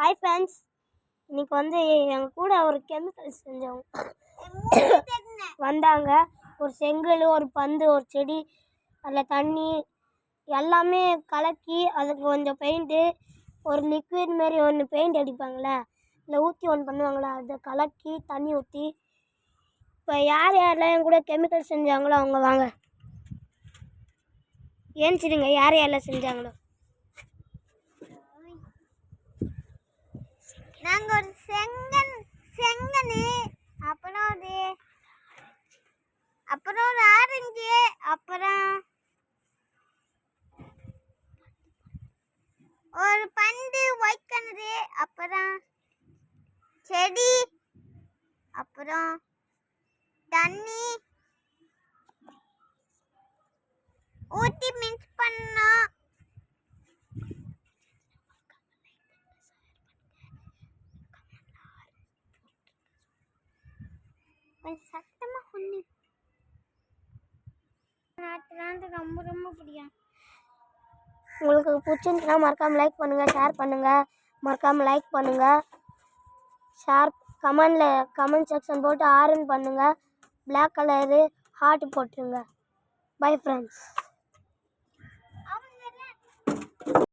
Hi friends, இன்னைக்கு வந்து எங்கள் கூட ஒரு கெமிக்கல் செஞ்சவங்க வந்தாங்க. ஒரு செங்கல், ஒரு பந்து, ஒரு செடி, அதில் தண்ணி எல்லாமே கலக்கி அதுக்கு கொஞ்சம் பெயிண்ட்டு, ஒரு லிக்விட் மாரி ஒன்று பெயிண்ட் அடிப்பாங்களே, இல்லை ஊற்றி ஒன்று பண்ணுவாங்களே, அதை கலக்கி தண்ணி ஊற்றி இப்போ யார் யாரெல்லாம் என் கூட கெமிக்கல் செஞ்சாங்களோ அவங்க வாங்க ஏன்ச்சிடுங்க. யார் யாரெல்லாம் செஞ்சாங்களோ நாங்கள் ஒரு செங்கல் அப்புறம் ஒரு ஆரஞ்சு, அப்புறம் ஒரு பந்து ஒயிட் கலரு, அப்புறம் செடி, அப்புறம் தண்ணி ஊற்றி மிக்ஸ் பண்ணோம். கொஞ்சம் சத்தமாக ஒன்று ரொம்ப ரொம்ப பிடிக்கும். உங்களுக்கு பிடிச்சிருந்துச்சுன்னா மறக்காமல் லைக் பண்ணுங்கள், ஷேர் பண்ணுங்கள். மறக்காமல் லைக் பண்ணுங்கள், ஷேர் கமெண்ட் செக்ஷன் போட்டு ஆரன் பண்ணுங்கள். பிளாக் கலரு ஹார்ட் போட்டுருங்க. Bye friends.